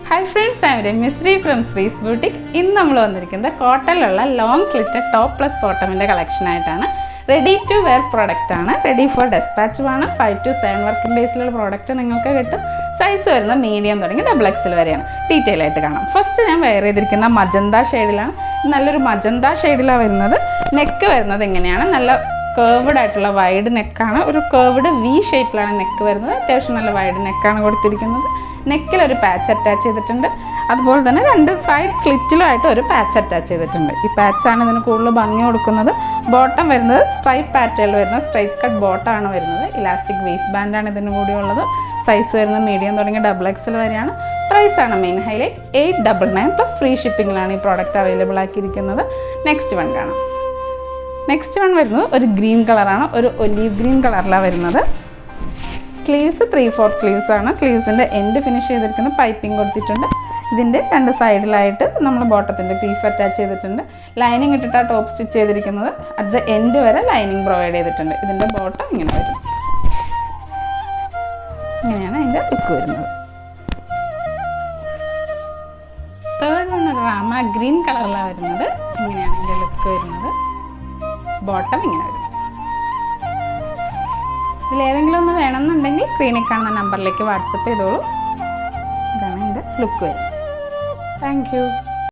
Hi friends, I am Ramishri from Sri's Boutique. ഇന്ന് നമ്മൾ വന്നിരിക്കുന്നത് കോട്ടണിലുള്ള ലോങ് സ്ലിറ്റഡ് ടോപ്പ് പ്ലസ് ബോട്ടമിൻ്റെ കളക്ഷൻ ആയിട്ടാണ്. റെഡി ടു വെയർ പ്രോഡക്റ്റ് ആണ്. റെഡി ഫോർ ഡെസ്പാച്ചും ആണ്. 5 to 7 വർക്കിംഗ് ഡേയ്സിലുള്ള പ്രോഡക്റ്റ് നിങ്ങൾക്ക് കിട്ടും. സൈസ് വരുന്നത് മീഡിയം തുടങ്ങി XXL വരെയാണ്. ഡീറ്റെയിൽ ആയിട്ട് കാണാം. ഫസ്റ്റ് ഞാൻ വെയർ ചെയ്തിരിക്കുന്ന മജന്ത ഷെയ്ഡിലാണ്. നല്ലൊരു മജന്ത ഷെയ്ഡിലാണ് വരുന്നത്. നെക്ക് വരുന്നത് ഇങ്ങനെയാണ്. നല്ല കേർവ്ഡ് ആയിട്ടുള്ള വൈഡ് നെക്കാണ്. ഒരു കേർവ്ഡ് വി ഷേപ്പിലാണ് നെക്ക് വരുന്നത്. അത്യാവശ്യം നല്ല വൈഡ് നെക്കാണ് കൊടുത്തിരിക്കുന്നത്. നെക്കിലൊരു പാച്ച് അറ്റാച്ച് ചെയ്തിട്ടുണ്ട്. അതുപോലെ തന്നെ 2 സൈഡ് സ്ലിറ്റിലുമായിട്ട് ഒരു പാച്ച് അറ്റാച്ച് ചെയ്തിട്ടുണ്ട്. ഈ പാച്ചാണ് ഇതിന് കൂടുതൽ ഭംഗി കൊടുക്കുന്നത്. ബോട്ടം വരുന്നത് സ്ട്രൈപ്പ് പാറ്റേണിൽ വരുന്ന സ്ട്രൈറ്റ് കട്ട് ബോട്ടമാണ് വരുന്നത്. ഇലാസ്റ്റിക് വേസ്റ്റ് ബാൻഡാണ് ഇതിന് കൂടി ഉള്ളത്. സൈസ് വരുന്നത് മീഡിയം തുടങ്ങി XXL വരെയാണ്. പ്രൈസാണ് മെയിൻ ഹൈലൈറ്റ്. 899 പ്ലസ് ഫ്രീ ഷിപ്പിങ്ങിലാണ് ഈ പ്രോഡക്റ്റ് അവൈലബിൾ ആക്കിയിരിക്കുന്നത്. നെക്സ്റ്റ് വൺ കാണാം. നെക്സ്റ്റ് വൺ വരുന്നത് ഒരു ഗ്രീൻ കളറാണ്. ഒരു ഒലീവ് ഗ്രീൻ കളറിലാണ് വരുന്നത്. സ്ലീവ്സ് 3/4 സ്ലീവ്സ് ആണ്. സ്ലീവ്സിൻ്റെ എൻഡ് ഫിനിഷ് ചെയ്തിരിക്കുന്ന പൈപ്പിംഗ് കൊടുത്തിട്ടുണ്ട്. ഇതിൻ്റെ 2 സൈഡിലായിട്ട് നമ്മൾ ബോട്ടത്തിൻ്റെ പീസ് അറ്റാച്ച് ചെയ്തിട്ടുണ്ട്. ലൈനിങ് ഇട്ടിട്ടാണ് ടോപ്പ് സ്റ്റിച്ച് ചെയ്തിരിക്കുന്നത്. അറ്റ് ദ എൻഡ് വരെ ലൈനിങ് പ്രൊവൈഡ് ചെയ്തിട്ടുണ്ട്. ഇതിൻ്റെ ബോട്ടം ഇങ്ങനെ വരും. ഇങ്ങനെയാണ് അതിൻ്റെ ലുക്ക് വരുന്നത്. തേർഡ് വൺ റാമ ഗ്രീൻ കളറിലാണ് വരുന്നത്. ഇങ്ങനെയാണ് ഇതിൻ്റെ ലുക്ക് വരുന്നത്. ബോട്ടം ഇങ്ങനെ വരും. ഇതിലേതെങ്കിലും ഒന്ന് വേണമെന്നുണ്ടെങ്കിൽ സ്ക്രീനിൽ കാണുന്ന നമ്പറിലേക്ക് വാട്സപ്പ് ചെയ്തോളൂ. ഇതാണ് എൻ്റെ ലുക്ക് വരുന്നത്. Thank you.